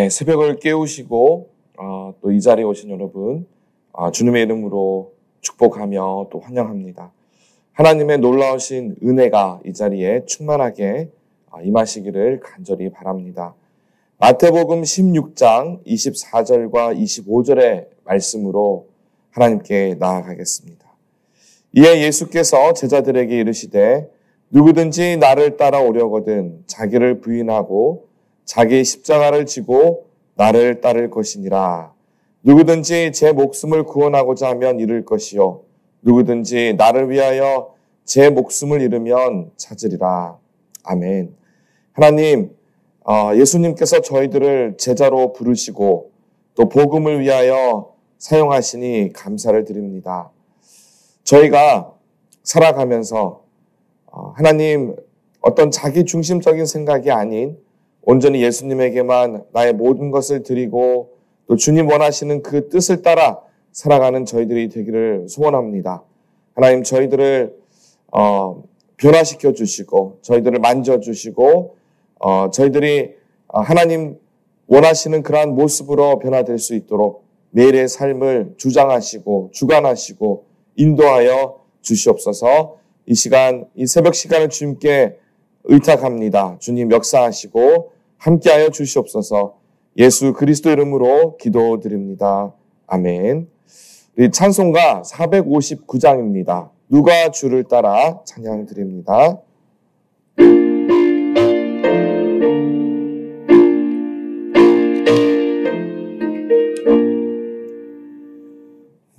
새벽을 깨우시고 또 이 자리에 오신 여러분 주님의 이름으로 축복하며 또 환영합니다. 하나님의 놀라우신 은혜가 이 자리에 충만하게 임하시기를 간절히 바랍니다. 마태복음 16장 24절과 25절의 말씀으로 하나님께 나아가겠습니다. 이에 예수께서 제자들에게 이르시되 누구든지 나를 따라오려거든 자기를 부인하고 자기 십자가를 지고 나를 따를 것이니라. 누구든지 제 목숨을 구원하고자 하면 잃을 것이요 누구든지 나를 위하여 제 목숨을 잃으면 찾으리라. 아멘. 하나님, 예수님께서 저희들을 제자로 부르시고 또 복음을 위하여 사용하시니 감사를 드립니다. 저희가 살아가면서 하나님 어떤 자기 중심적인 생각이 아닌 온전히 예수님에게만 나의 모든 것을 드리고 또 주님 원하시는 그 뜻을 따라 살아가는 저희들이 되기를 소원합니다. 하나님 저희들을 변화시켜 주시고 저희들을 만져주시고 저희들이 하나님 원하시는 그러한 모습으로 변화될 수 있도록 매일의 삶을 주장하시고 주관하시고 인도하여 주시옵소서. 이 시간 이 새벽 시간을 주님께 의탁합니다. 주님 역사하시고 함께하여 주시옵소서. 예수 그리스도 이름으로 기도드립니다. 아멘. 우리 찬송가 459장입니다. 누가 주를 따라 찬양 드립니다.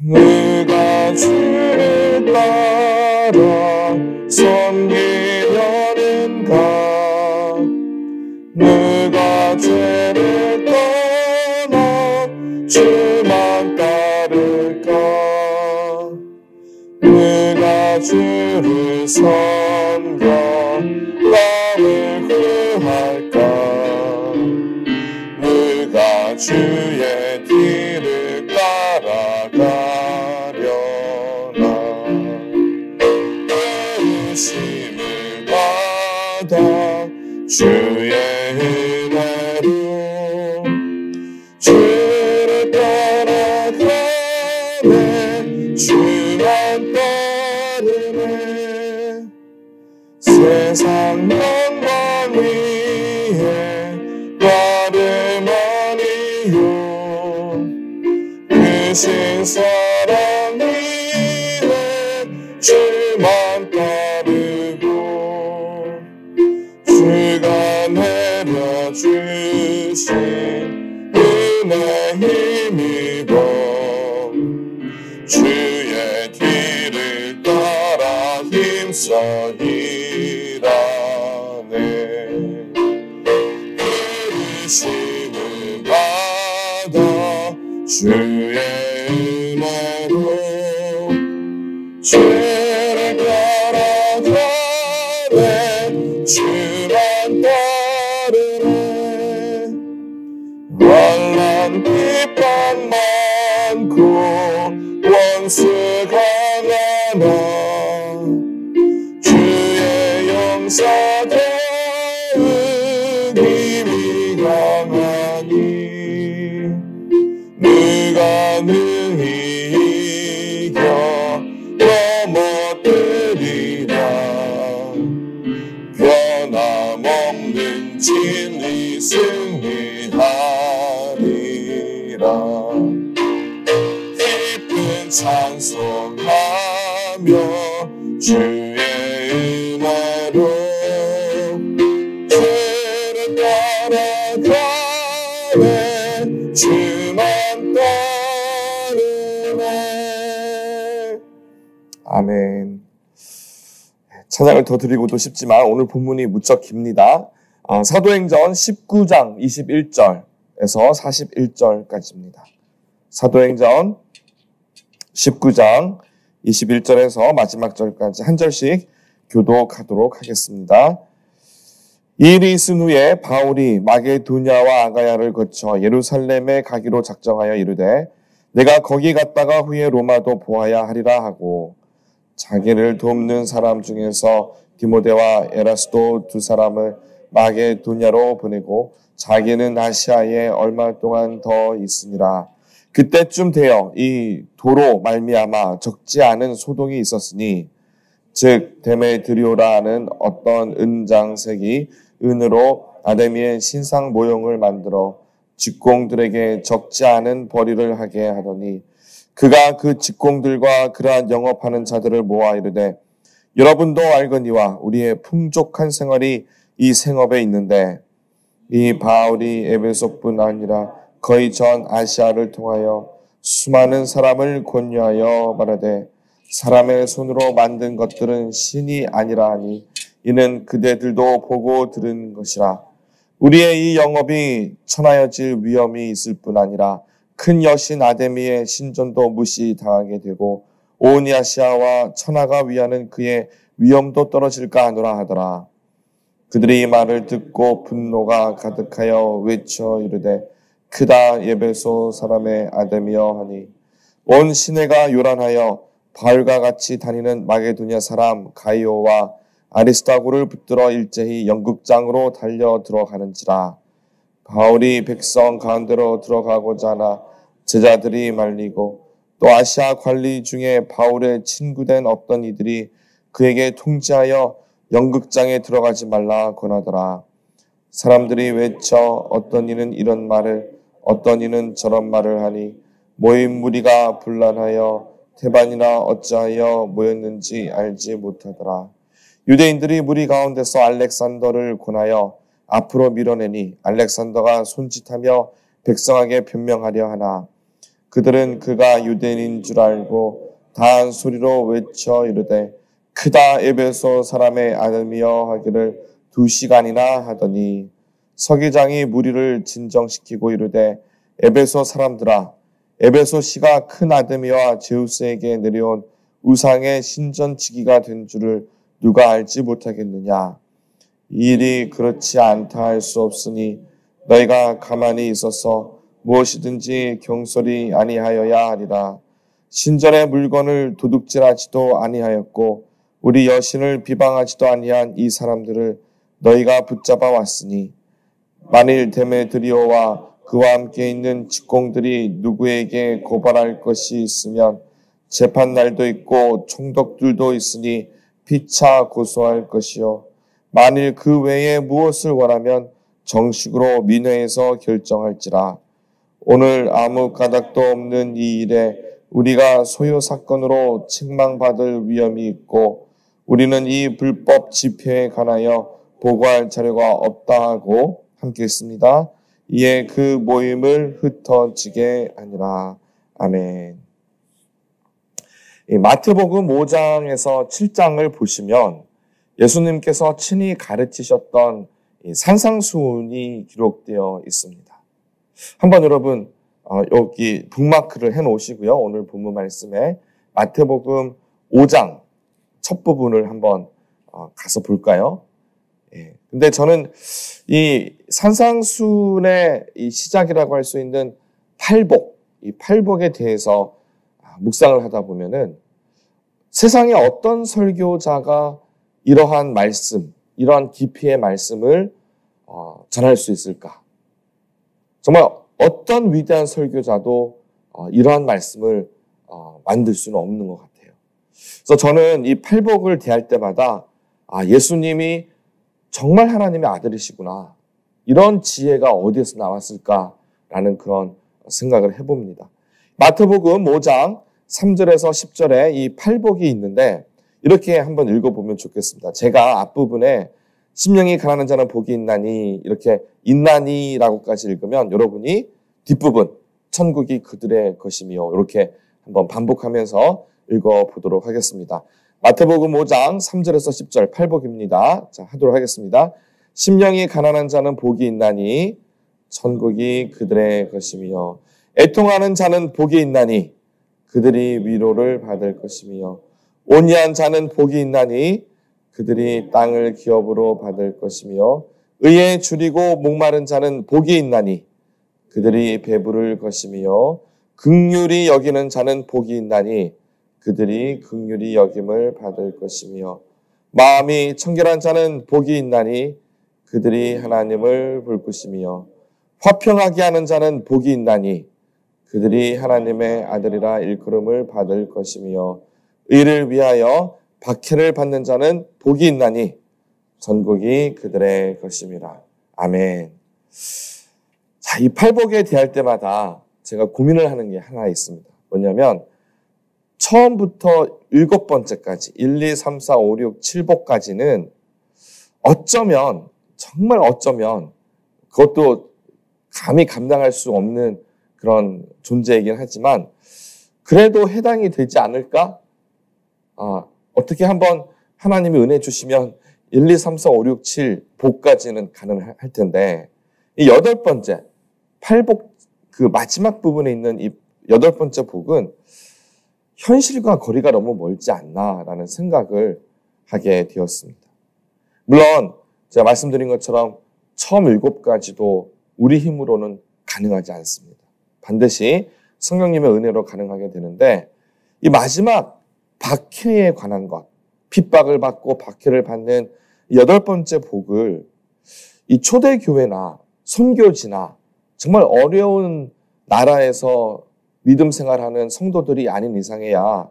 누가 주를 따라 섬기려는가 누가 죄를 떠나 주만 따를까 누가 주를 섬겨 나를 구할까 누가 주의 길을 따라가려나 의심을 받아 주의 은혜로 주를 따라가네 주만 따르네 세상 영광 위에 걸음하니요 크신 사랑 위에 주만 따르고 주가 내려주신 은혜 힘입어 주의 뒤를 따라 힘써 일하네 부르심을 받아 주의 은혜로 주를 따라가네 주만 따르네 환난 비판 많고 원수가 많아 주의 용서가 힘이 강하니 누가 능히 이겨 넘어뜨리랴 변함없는 진리 승리하리라 깊은 찬송하며 주의 은혜로 주를 따라가네 주만 따르네. 아멘. 찬양을 더 드리고도 싶지만 오늘 본문이 무척 깁니다. 사도행전 19장 21절에서 41절까지입니다. 사도행전 19장 21절에서 마지막 절까지 한 절씩 교독하도록 하겠습니다. 이 일이 있은 후에 바울이 마게도냐와 아가야를 거쳐 예루살렘에 가기로 작정하여 이르되 내가 거기 갔다가 후에 로마도 보아야 하리라 하고 자기를 돕는 사람 중에서 디모데와 에라스도 두 사람을 마게도냐로 보내고 자기는 아시아에 얼마 동안 더 있으니라. 그때쯤 되어 이 도로 말미암아 적지 않은 소동이 있었으니 즉 데메드리오라 하는 어떤 은장색이 은으로 아데미의 신상 모형을 만들어 직공들에게 적지 않은 벌이를 하게 하더니 그가 그 직공들과 그러한 영업하는 자들을 모아 이르되 여러분도 알거니와 우리의 풍족한 생활이 이 생업에 있는데 이 바울이 에베소뿐 아니라 거의 전 아시아를 통하여 수많은 사람을 권유하여 말하되 사람의 손으로 만든 것들은 신이 아니라 하니 이는 그대들도 보고 들은 것이라. 우리의 이 영업이 천하여질 위험이 있을 뿐 아니라 큰 여신 아데미의 신전도 무시당하게 되고 온 아시아와 천하가 위하는 그의 위엄도 떨어질까 하노라 하더라. 그들이 이 말을 듣고 분노가 가득하여 외쳐 이르되 크다 에베소 사람의 아데미여 하니 온 시내가 요란하여 바울과 같이 다니는 마게도냐 사람 가이오와 아리스타고를 붙들어 일제히 연극장으로 달려 들어가는지라. 바울이 백성 가운데로 들어가고자 하나 제자들이 말리고 또 아시아 관리 중에 바울의 친구된 어떤 이들이 그에게 통지하여 연극장에 들어가지 말라 권하더라. 사람들이 외쳐 어떤 이는 이런 말을 어떤 이는 저런 말을 하니 모인 무리가 분란하여 태반이나 어찌하여 모였는지 알지 못하더라. 유대인들이 무리 가운데서 알렉산더를 권하여 앞으로 밀어내니 알렉산더가 손짓하며 백성에게 변명하려 하나 그들은 그가 유대인인 줄 알고 다한 소리로 외쳐 이르되 크다 에베소 사람의 아데미여 하기를 2시간이나 하더니 서기장이 무리를 진정시키고 이르되 에베소 사람들아 에베소 시가 큰 아데미와 제우스에게 내려온 우상의 신전치기가 된 줄을 누가 알지 못하겠느냐. 이 일이 그렇지 않다 할 수 없으니 너희가 가만히 있어서 무엇이든지 경솔히 아니하여야 하리라. 신전의 물건을 도둑질하지도 아니하였고 우리 여신을 비방하지도 아니한 이 사람들을 너희가 붙잡아 왔으니 만일 데메드리오와 그와 함께 있는 직공들이 누구에게 고발할 것이 있으면 재판날도 있고 총독들도 있으니 피차 고소할 것이요 만일 그 외에 무엇을 원하면 정식으로 민회에서 결정할지라. 오늘 아무 까닭도 없는 이 일에 우리가 소요 사건으로 책망받을 위험이 있고 우리는 이 불법 집회에 관하여 보고할 자료가 없다 하고 함께 했습니다. 이에 그 모임을 흩어지게 하니라. 아멘. 마태복음 5장에서 7장을 보시면 예수님께서 친히 가르치셨던 산상수훈이 기록되어 있습니다. 한번 여러분 여기 북마크를 해놓으시고요. 오늘 본문 말씀에 마태복음 5장 첫 부분을 한번 가서 볼까요? 근데 저는 이 산상수훈의 이 시작이라고 할 수 있는 팔복, 이 팔복에 대해서 묵상을 하다 보면은 세상에 어떤 설교자가 이러한 말씀, 이러한 깊이의 말씀을 전할 수 있을까? 정말 어떤 위대한 설교자도 이러한 말씀을 만들 수는 없는 것 같아요. 그래서 저는 이 팔복을 대할 때마다 예수님이 정말 하나님의 아들이시구나. 이런 지혜가 어디에서 나왔을까라는 그런 생각을 해봅니다. 마태복음 5장 3절에서 10절에 이 팔복이 있는데 이렇게 한번 읽어보면 좋겠습니다. 제가 앞부분에 심령이 가난한 자는 복이 있나니 이렇게 있나니라고까지 읽으면 여러분이 뒷부분 천국이 그들의 것이며 이렇게 한번 반복하면서 읽어보도록 하겠습니다. 마태복음 5장 3절에서 10절 팔복입니다. 자, 하도록 하겠습니다. 심령이 가난한 자는 복이 있나니 천국이 그들의 것이며 애통하는 자는 복이 있나니 그들이 위로를 받을 것이며 온유한 자는 복이 있나니 그들이 땅을 기업으로 받을 것이며 의에 줄이고 목마른 자는 복이 있나니 그들이 배부를 것이며 긍휼히 여기는 자는 복이 있나니 그들이 긍휼히 여김을 받을 것이며 마음이 청결한 자는 복이 있나니 그들이 하나님을 볼 것이며 화평하게 하는 자는 복이 있나니 그들이 하나님의 아들이라 일컬음을 받을 것이며 의를 위하여 박해를 받는 자는 복이 있나니 천국이 그들의 것임이라. 아멘. 자, 이 팔복에 대할 때마다 제가 고민을 하는 게 하나 있습니다. 뭐냐면 처음부터 7번째까지 1, 2, 3, 4, 5, 6, 7복까지는 어쩌면 정말 어쩌면 그것도 감히 감당할 수 없는 그런 존재이긴 하지만 그래도 해당이 되지 않을까? 어떻게 한번 하나님이 은혜 주시면 1, 2, 3, 4, 5, 6, 7 복까지는 가능할 텐데 이 8번째 팔복 그 마지막 부분에 있는 이 8번째 복은 현실과 거리가 너무 멀지 않나라는 생각을 하게 되었습니다. 물론 제가 말씀드린 것처럼 처음 7가지도 우리 힘으로는 가능하지 않습니다. 반드시 성령님의 은혜로 가능하게 되는데 이 마지막 박해에 관한 것, 핍박을 받고 박해를 받는 8번째 복을 이 초대교회나 선교지나 정말 어려운 나라에서 믿음 생활하는 성도들이 아닌 이상해야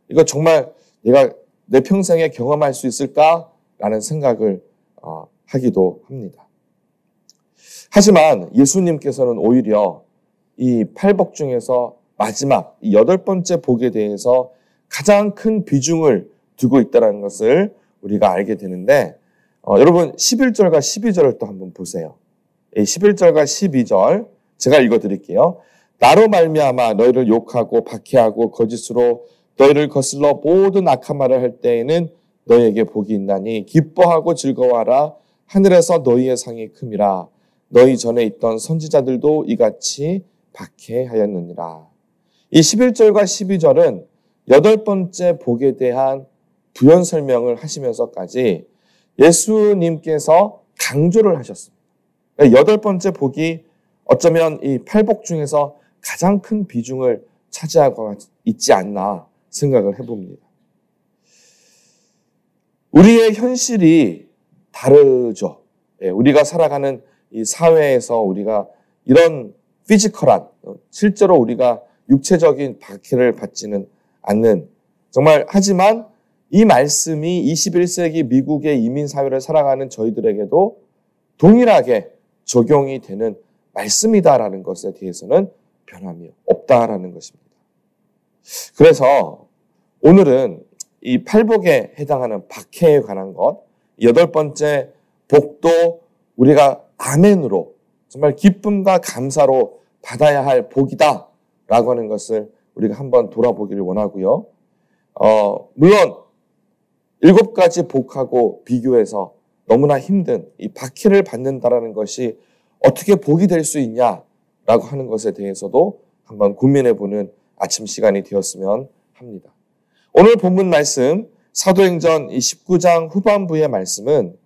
이거 정말 내가 내 평생에 경험할 수 있을까라는 생각을 하기도 합니다. 하지만 예수님께서는 오히려 이 팔복 중에서 마지막 이 8번째 복에 대해서 가장 큰 비중을 두고 있다는 것을 우리가 알게 되는데 여러분 11절과 12절을 또 한번 보세요. 11절과 12절 제가 읽어드릴게요. 나로 말미암아 너희를 욕하고 박해하고 거짓으로 너희를 거슬러 모든 악한 말을 할 때에는 너희에게 복이 있나니 기뻐하고 즐거워하라. 하늘에서 너희의 상이 큼이라. 너희 전에 있던 선지자들도 이같이 박해하였느니라. 이 11절과 12절은 8번째 복에 대한 부연 설명을 하시면서까지 예수님께서 강조를 하셨습니다. 8번째 복이 어쩌면 이 팔복 중에서 가장 큰 비중을 차지하고 있지 않나 생각을 해봅니다. 우리의 현실이 다르죠. 우리가 살아가는 이 사회에서 우리가 이런 피지컬한 실제로 우리가 육체적인 박해를 받지는 않는 정말 하지만 이 말씀이 21세기 미국의 이민사회를 살아가는 저희들에게도 동일하게 적용이 되는 말씀이다라는 것에 대해서는 변함이 없다라는 것입니다. 그래서 오늘은 이 팔복에 해당하는 박해에 관한 것, 8번째 복도 우리가 아멘으로 정말 기쁨과 감사로 받아야 할 복이다 라고 하는 것을 우리가 한번 돌아보기를 원하고요. 물론 7가지 복하고 비교해서 너무나 힘든 이 박해를 받는다라는 것이 어떻게 복이 될 수 있냐라고 하는 것에 대해서도 한번 고민해보는 아침 시간이 되었으면 합니다. 오늘 본문 말씀 사도행전 19장 후반부의 말씀은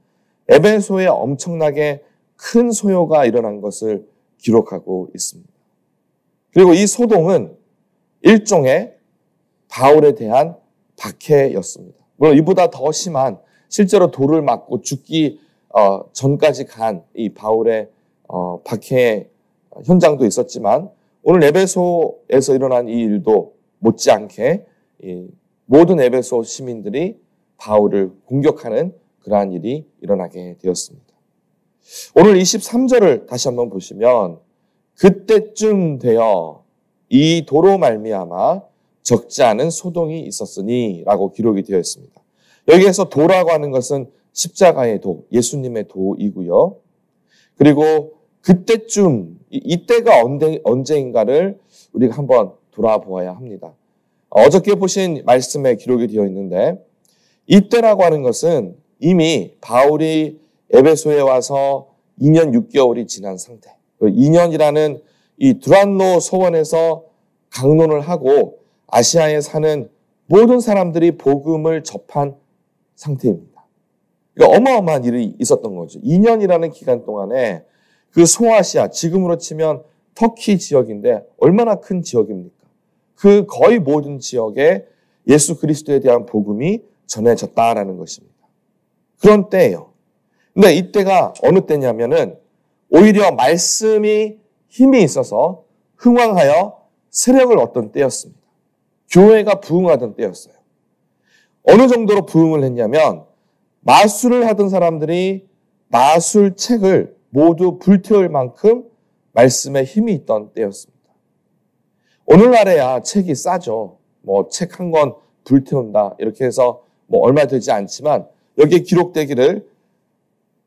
에베소에 엄청나게 큰 소요가 일어난 것을 기록하고 있습니다. 그리고 이 소동은 일종의 바울에 대한 박해였습니다. 물론 이보다 더 심한 실제로 돌을 맞고 죽기 전까지 간 이 바울의 박해 현장도 있었지만 오늘 에베소에서 일어난 이 일도 못지않게 모든 에베소 시민들이 바울을 공격하는 그러한 일이 일어나게 되었습니다. 오늘 23절을 다시 한번 보시면 그때쯤 되어 이 도로 말미암아 적지 않은 소동이 있었으니 라고 기록이 되어 있습니다. 여기에서 도라고 하는 것은 십자가의 도, 예수님의 도이고요. 그리고 그때쯤, 이때가 언제인가를 우리가 한번 돌아보아야 합니다. 어저께 보신 말씀에 기록이 되어 있는데 이때라고 하는 것은 이미 바울이 에베소에 와서 2년 6개월이 지난 상태. 2년이라는 이 두란노 소원에서 강론을 하고 아시아에 사는 모든 사람들이 복음을 접한 상태입니다. 그러니까 어마어마한 일이 있었던 거죠. 2년이라는 기간 동안에 그 소아시아, 지금으로 치면 터키 지역인데 얼마나 큰 지역입니까? 그 거의 모든 지역에 예수 그리스도에 대한 복음이 전해졌다라는 것입니다. 그런 때예요. 근데 이때가 어느 때냐면은 오히려 말씀이 힘이 있어서 흥왕하여 세력을 얻던 때였습니다. 교회가 부흥하던 때였어요. 어느 정도로 부흥을 했냐면 마술을 하던 사람들이 마술책을 모두 불태울 만큼 말씀에 힘이 있던 때였습니다. 오늘날에야 책이 싸죠. 책 한 권 불태운다 이렇게 해서 얼마 되지 않지만 여기에 기록되기를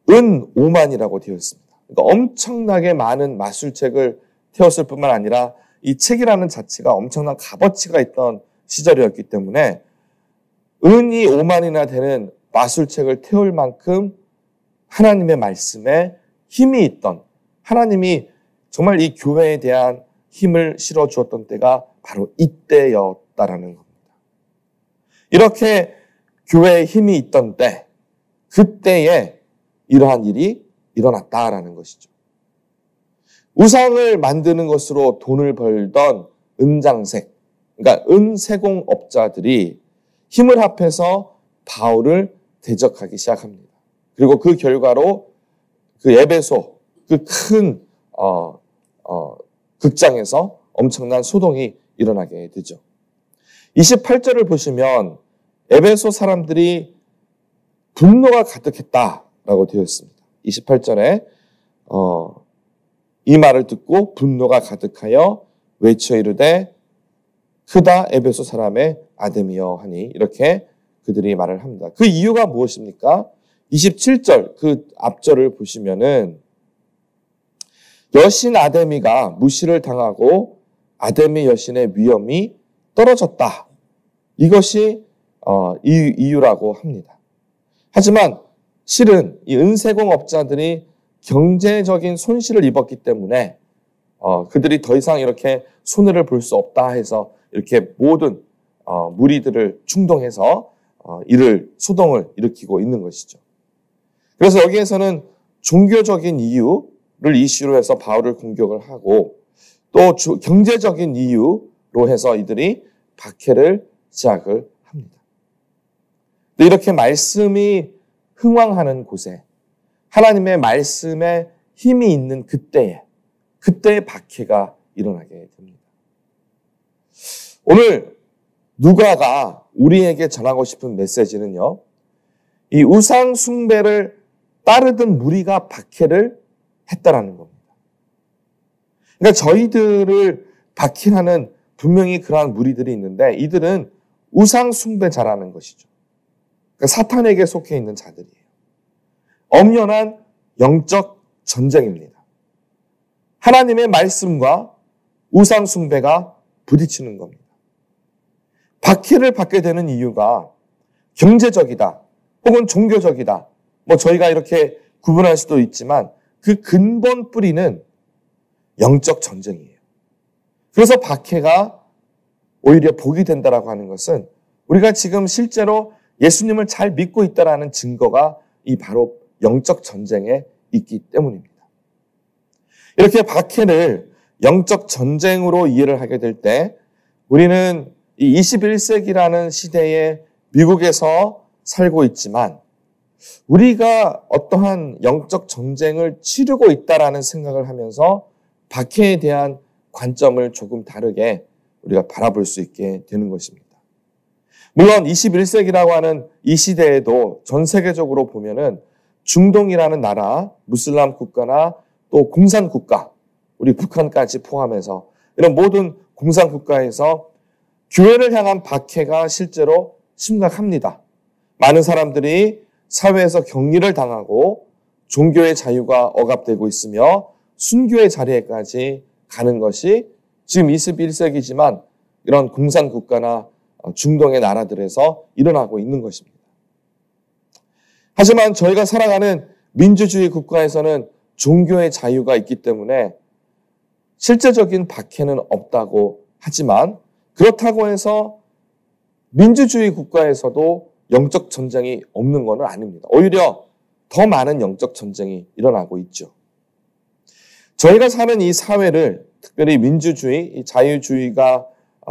은 5만이라고 되어 있습니다. 그러니까 엄청나게 많은 마술책을 태웠을 뿐만 아니라 이 책이라는 자체가 엄청난 값어치가 있던 시절이었기 때문에 은이 5만이나 되는 마술책을 태울 만큼 하나님의 말씀에 힘이 있던, 하나님이 정말 이 교회에 대한 힘을 실어주었던 때가 바로 이때였다라는 겁니다. 이렇게 교회에 힘이 있던 때, 그때에 이러한 일이 일어났다라는 것이죠. 우상을 만드는 것으로 돈을 벌던 은장색, 그러니까 은세공업자들이 힘을 합해서 바울을 대적하기 시작합니다. 그리고 그 결과로 그 에베소, 그 큰 극장에서 엄청난 소동이 일어나게 되죠. 28절을 보시면 에베소 사람들이 분노가 가득했다라고 되어 있습니다. 28절에 이 말을 듣고 분노가 가득하여 외쳐 이르되 크다 에베소 사람의 아데미여 하니 이렇게 그들이 말을 합니다. 그 이유가 무엇입니까? 27절 그 앞절을 보시면은 여신 아데미가 무시를 당하고 아데미 여신의 위엄이 떨어졌다. 이것이 이유라고 합니다. 하지만 실은 이 은세공업자들이 경제적인 손실을 입었기 때문에 그들이 더 이상 이렇게 손해를 볼 수 없다 해서 이렇게 모든 무리들을 충동해서 소동을 일으키고 있는 것이죠. 그래서 여기에서는 종교적인 이유를 이슈로 해서 바울을 공격을 하고 또 경제적인 이유로 해서 이들이 박해를 시작을 합니다. 이렇게 말씀이 흥왕하는 곳에 하나님의 말씀에 힘이 있는 그때에 박해가 일어나게 됩니다. 오늘 누가가 우리에게 전하고 싶은 메시지는요, 이 우상 숭배를 따르던 무리가 박해를 했다라는 겁니다. 그러니까 저희들을 박해하는 분명히 그러한 무리들이 있는데 이들은 우상 숭배자라는 것이죠. 그러니까 사탄에게 속해 있는 자들이에요. 엄연한 영적 전쟁입니다. 하나님의 말씀과 우상 숭배가 부딪히는 겁니다. 박해를 받게 되는 이유가 경제적이다, 혹은 종교적이다. 저희가 이렇게 구분할 수도 있지만 그 근본 뿌리는 영적 전쟁이에요. 그래서 박해가 오히려 복이 된다라고 하는 것은 우리가 지금 실제로 예수님을 잘 믿고 있다라는 증거가 이 바로 영적 전쟁에 있기 때문입니다. 이렇게 박해를 영적 전쟁으로 이해를 하게 될 때 우리는 이 21세기라는 시대에 미국에서 살고 있지만 우리가 어떠한 영적 전쟁을 치르고 있다라는 생각을 하면서 박해에 대한 관점을 조금 다르게 우리가 바라볼 수 있게 되는 것입니다. 물론 21세기라고 하는 이 시대에도 전 세계적으로 보면은 중동이라는 나라, 무슬람 국가나 또 공산 국가, 우리 북한까지 포함해서 이런 모든 공산 국가에서 교회를 향한 박해가 실제로 심각합니다. 많은 사람들이 사회에서 격리를 당하고 종교의 자유가 억압되고 있으며 순교의 자리에까지 가는 것이 지금 21세기지만 이런 공산 국가나 중동의 나라들에서 일어나고 있는 것입니다. 하지만 저희가 살아가는 민주주의 국가에서는 종교의 자유가 있기 때문에 실제적인 박해는 없다고 하지만 그렇다고 해서 민주주의 국가에서도 영적 전쟁이 없는 것은 아닙니다. 오히려 더 많은 영적 전쟁이 일어나고 있죠. 저희가 사는 이 사회를 특별히 민주주의, 이 자유주의가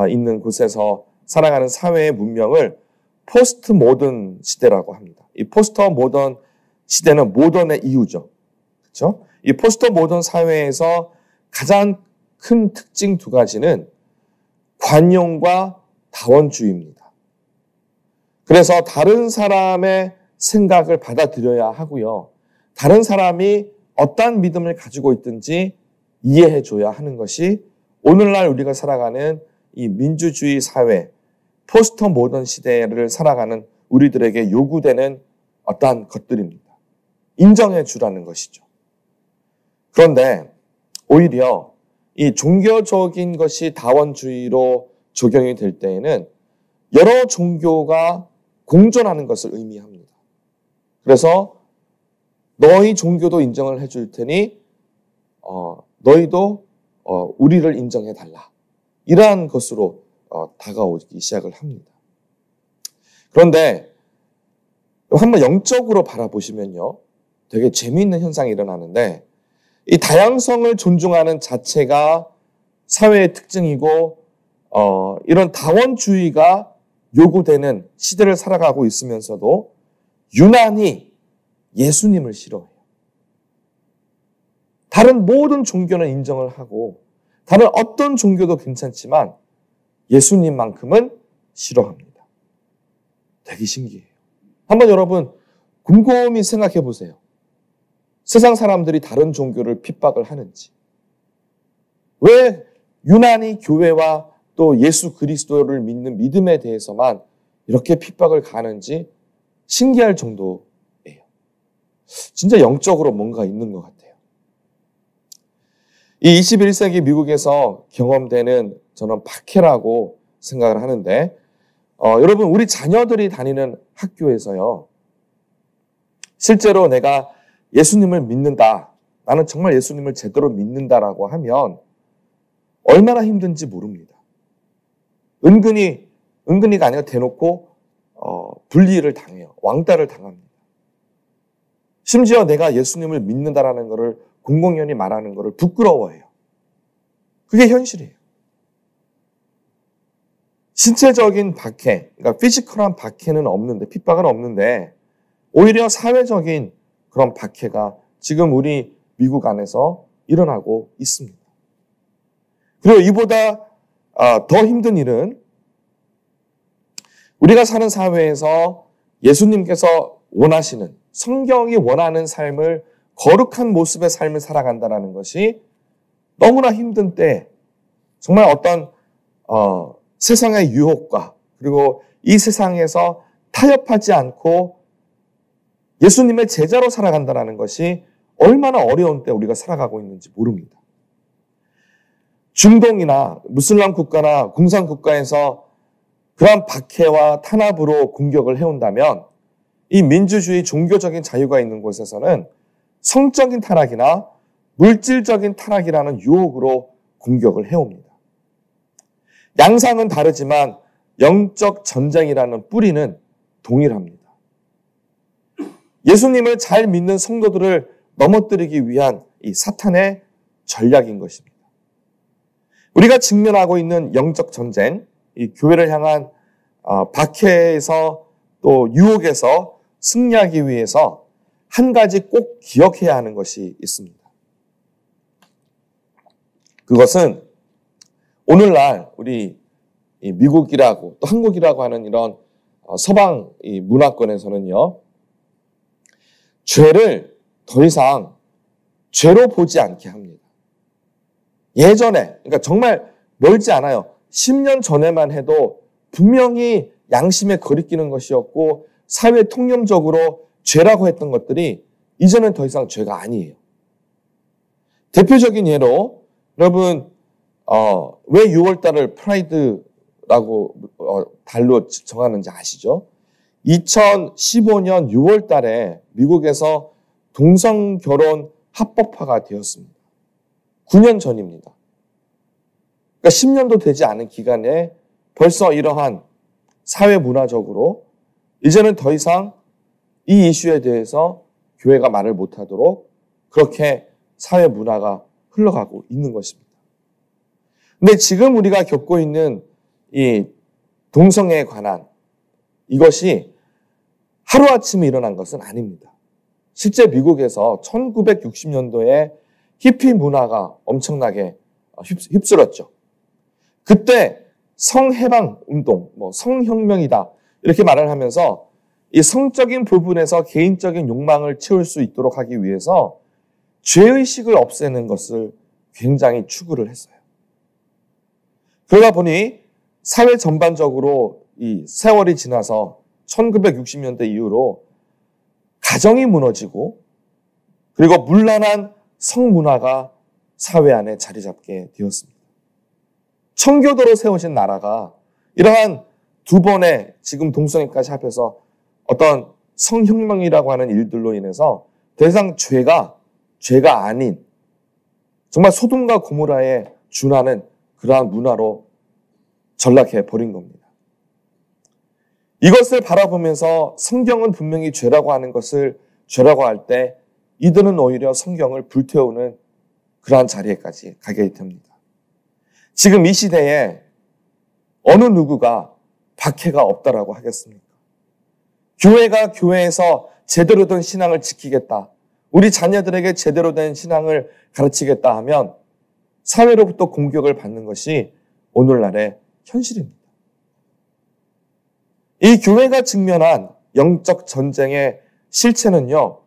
있는 곳에서 살아가는 사회의 문명을 포스트 모던 시대라고 합니다. 이 포스트 모던 시대는 모던의 이유죠. 그렇죠? 이 포스트 모던 사회에서 가장 큰 특징 두 가지는 관용과 다원주의입니다. 그래서 다른 사람의 생각을 받아들여야 하고요. 다른 사람이 어떠한 믿음을 가지고 있든지 이해해줘야 하는 것이 오늘날 우리가 살아가는 이 민주주의 사회, 포스트 모던 시대를 살아가는 우리들에게 요구되는 어떠한 것들입니다. 인정해 주라는 것이죠. 그런데 오히려 이 종교적인 것이 다원주의로 적용이 될 때에는 여러 종교가 공존하는 것을 의미합니다. 그래서 너희 종교도 인정을 해줄 테니 너희도 우리를 인정해달라. 이러한 것으로 다가오기 시작을 합니다. 그런데 한번 영적으로 바라보시면요. 되게 재미있는 현상이 일어나는데 이 다양성을 존중하는 자체가 사회의 특징이고 이런 다원주의가 요구되는 시대를 살아가고 있으면서도 유난히 예수님을 싫어해요. 다른 모든 종교는 인정을 하고 다른 어떤 종교도 괜찮지만 예수님만큼은 싫어합니다. 되게 신기해요. 한번 여러분 곰곰이 생각해 보세요. 세상 사람들이 다른 종교를 핍박을 하는지, 왜 유난히 교회와 또 예수 그리스도를 믿는 믿음에 대해서만 이렇게 핍박을 가하는지 신기할 정도예요. 진짜 영적으로 뭔가 있는 것 같아요. 이 21세기 미국에서 경험되는 저는 박해라고 생각을 하는데 여러분 우리 자녀들이 다니는 학교에서요. 실제로 내가 예수님을 믿는다. 나는 정말 예수님을 제대로 믿는다라고 하면 얼마나 힘든지 모릅니다. 은근히가 아니라 대놓고 불리를 당해요. 왕따를 당합니다. 심지어 내가 예수님을 믿는다라는 것을 공공연히 말하는 것을 부끄러워해요. 그게 현실이에요. 신체적인 박해, 그러니까 피지컬한 박해는 없는데, 핍박은 없는데 오히려 사회적인 그런 박해가 지금 우리 미국 안에서 일어나고 있습니다. 그리고 이보다 더 힘든 일은 우리가 사는 사회에서 예수님께서 원하시는, 성경이 원하는 삶을, 거룩한 모습의 삶을 살아간다는 것이 너무나 힘든 때 정말 어떤 세상의 유혹과 그리고 이 세상에서 타협하지 않고 예수님의 제자로 살아간다는 것이 얼마나 어려운 때 우리가 살아가고 있는지 모릅니다. 중동이나 무슬림 국가나 공산 국가에서 그러한 박해와 탄압으로 공격을 해온다면 이 민주주의 종교적인 자유가 있는 곳에서는 성적인 타락이나 물질적인 타락이라는 유혹으로 공격을 해옵니다. 양상은 다르지만 영적 전쟁이라는 뿌리는 동일합니다. 예수님을 잘 믿는 성도들을 넘어뜨리기 위한 이 사탄의 전략인 것입니다. 우리가 직면하고 있는 영적 전쟁, 이 교회를 향한 박해에서 또 유혹에서 승리하기 위해서 한 가지 꼭 기억해야 하는 것이 있습니다. 그것은 오늘날 우리 미국이라고 또 한국이라고 하는 이런 서방 문화권에서는요, 죄를 더 이상 죄로 보지 않게 합니다. 예전에, 그러니까 정말 멀지 않아요. 10년 전에만 해도 분명히 양심에 거리끼는 것이었고 사회 통념적으로 죄라고 했던 것들이 이제는 더 이상 죄가 아니에요. 대표적인 예로 여러분 왜 6월달을 프라이드라고 달로 정하는지 아시죠? 2015년 6월달에 미국에서 동성결혼 합법화가 되었습니다. 9년 전입니다. 그러니까 10년도 되지 않은 기간에 벌써 이러한 사회 문화적으로 이제는 더 이상 이 이슈에 대해서 교회가 말을 못하도록 그렇게 사회 문화가 흘러가고 있는 것입니다. 근데 지금 우리가 겪고 있는 이 동성애에 관한 이것이 하루아침에 일어난 것은 아닙니다. 실제 미국에서 1960년도에 히피 문화가 엄청나게 휩쓸었죠. 그때 성해방 운동, 성혁명이다 이렇게 말을 하면서 이 성적인 부분에서 개인적인 욕망을 채울 수 있도록 하기 위해서 죄의식을 없애는 것을 굉장히 추구를 했어요. 그러다 보니 사회 전반적으로 이 세월이 지나서 1960년대 이후로 가정이 무너지고 그리고 문란한 성문화가 사회 안에 자리 잡게 되었습니다. 청교도로 세워진 나라가 이러한 두 번의 지금 동성애까지 합해서 어떤 성혁명이라고 하는 일들로 인해서 더 이상 죄가 아닌 정말 소돔과 고모라에 준하는 그러한 문화로 전락해 버린 겁니다. 이것을 바라보면서 성경은 분명히 죄라고 하는 것을 죄라고 할 때 이들은 오히려 성경을 불태우는 그러한 자리에까지 가게 됩니다. 지금 이 시대에 어느 누구가 박해가 없다라고 하겠습니까? 교회가 교회에서 제대로 된 신앙을 지키겠다. 우리 자녀들에게 제대로 된 신앙을 가르치겠다 하면 사회로부터 공격을 받는 것이 오늘날의 현실입니다. 이 교회가 직면한 영적 전쟁의 실체는요,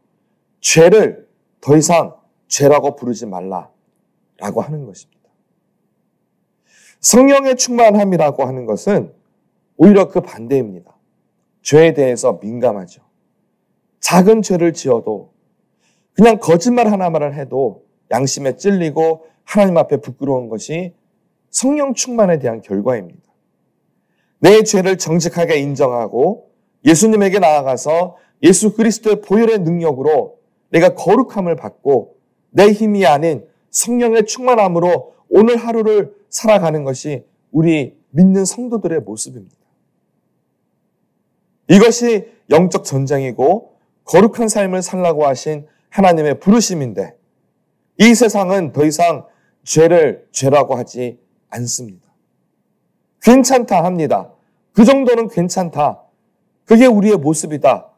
죄를 더 이상 죄라고 부르지 말라라고 하는 것입니다. 성령의 충만함이라고 하는 것은 오히려 그 반대입니다. 죄에 대해서 민감하죠. 작은 죄를 지어도 그냥 거짓말 하나만을 해도 양심에 찔리고 하나님 앞에 부끄러운 것이 성령 충만에 대한 결과입니다. 내 죄를 정직하게 인정하고 예수님에게 나아가서 예수 그리스도의 보혈의 능력으로 내가 거룩함을 받고 내 힘이 아닌 성령의 충만함으로 오늘 하루를 살아가는 것이 우리 믿는 성도들의 모습입니다. 이것이 영적 전쟁이고 거룩한 삶을 살라고 하신 하나님의 부르심인데 이 세상은 더 이상 죄를 죄라고 하지 않습니다. 괜찮다 합니다. 그 정도는 괜찮다. 그게 우리의 모습이다.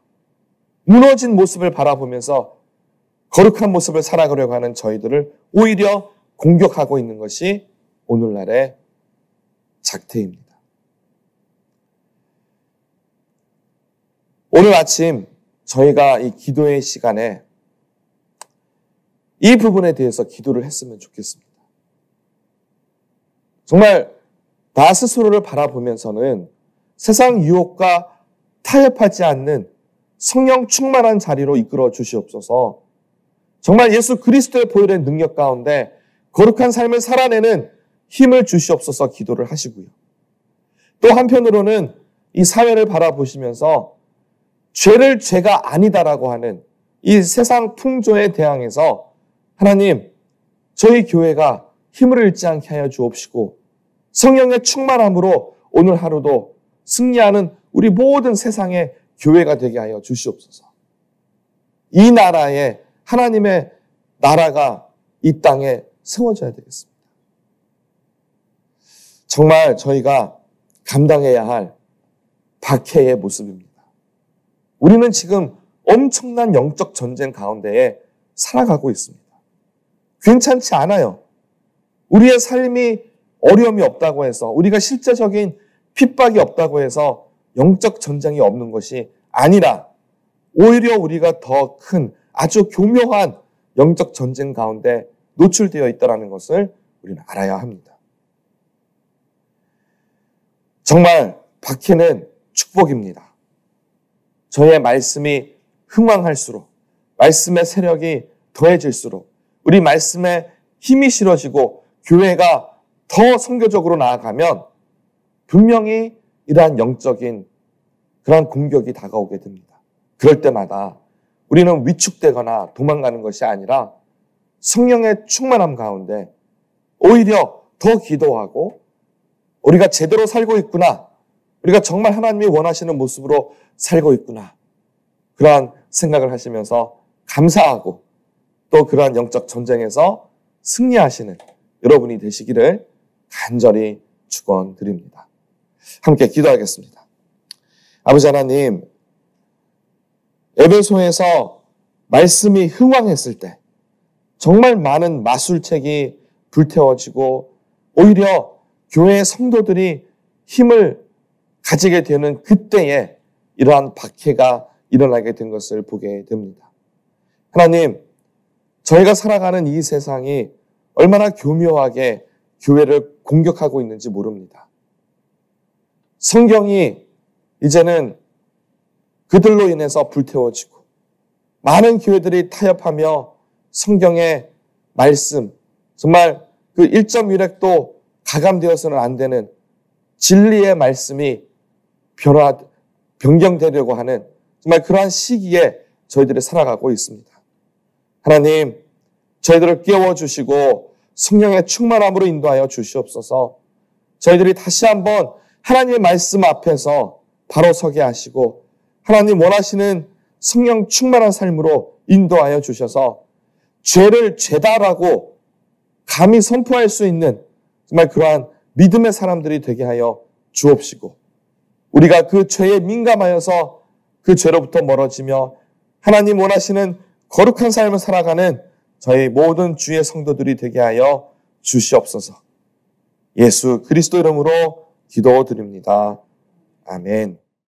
무너진 모습을 바라보면서 거룩한 모습을 살아가려고 하는 저희들을 오히려 공격하고 있는 것이 오늘날의 작태입니다. 오늘 아침 저희가 이 기도의 시간에 이 부분에 대해서 기도를 했으면 좋겠습니다. 정말 나 스스로를 바라보면서는 세상 유혹과 타협하지 않는 성령 충만한 자리로 이끌어 주시옵소서. 정말 예수 그리스도의 보혈의 능력 가운데 거룩한 삶을 살아내는 힘을 주시옵소서 기도를 하시고요. 또 한편으로는 이 사회를 바라보시면서 죄를 죄가 아니다라고 하는 이 세상 풍조에 대항해서 하나님, 저희 교회가 힘을 잃지 않게 하여 주옵시고 성령의 충만함으로 오늘 하루도 승리하는 우리 모든 세상의 교회가 되게 하여 주시옵소서. 이 나라에 하나님의 나라가 이 땅에 세워져야 되겠습니다. 정말 저희가 감당해야 할 박해의 모습입니다. 우리는 지금 엄청난 영적 전쟁 가운데에 살아가고 있습니다. 괜찮지 않아요. 우리의 삶이 어려움이 없다고 해서, 우리가 실제적인 핍박이 없다고 해서 영적 전쟁이 없는 것이 아니라 오히려 우리가 더 큰 아주 교묘한 영적 전쟁 가운데 노출되어 있다는 것을 우리는 알아야 합니다. 정말 박해는 축복입니다. 저의 말씀이 흥왕할수록, 말씀의 세력이 더해질수록, 우리 말씀에 힘이 실어지고 교회가 더 선교적으로 나아가면 분명히 이러한 영적인 그러한 공격이 다가오게 됩니다. 그럴 때마다 우리는 위축되거나 도망가는 것이 아니라 성령의 충만함 가운데 오히려 더 기도하고 우리가 제대로 살고 있구나, 우리가 정말 하나님이 원하시는 모습으로 살고 있구나, 그러한 생각을 하시면서 감사하고 또 그러한 영적 전쟁에서 승리하시는 여러분이 되시기를 간절히 축원드립니다. 함께 기도하겠습니다. 아버지 하나님, 에베소에서 말씀이 흥왕했을 때 정말 많은 마술책이 불태워지고 오히려 교회의 성도들이 힘을 가지게 되는 그때에 이러한 박해가 일어나게 된 것을 보게 됩니다. 하나님, 저희가 살아가는 이 세상이 얼마나 교묘하게 교회를 공격하고 있는지 모릅니다. 성경이 이제는 그들로 인해서 불태워지고 많은 교회들이 타협하며 성경의 말씀, 정말 그 1.1획도 가감되어서는 안 되는 진리의 말씀이 변경되려고 하는 정말 그러한 시기에 저희들이 살아가고 있습니다. 하나님, 저희들을 깨워주시고 성령의 충만함으로 인도하여 주시옵소서. 저희들이 다시 한번 하나님의 말씀 앞에서 바로 서게 하시고 하나님 원하시는 성령 충만한 삶으로 인도하여 주셔서 죄를 죄다라고 감히 선포할 수 있는 정말 그러한 믿음의 사람들이 되게 하여 주옵시고 우리가 그 죄에 민감하여서 그 죄로부터 멀어지며 하나님 원하시는 거룩한 삶을 살아가는 저희 모든 주의 성도들이 되게 하여 주시옵소서. 예수 그리스도 이름으로 기도드립니다. 아멘.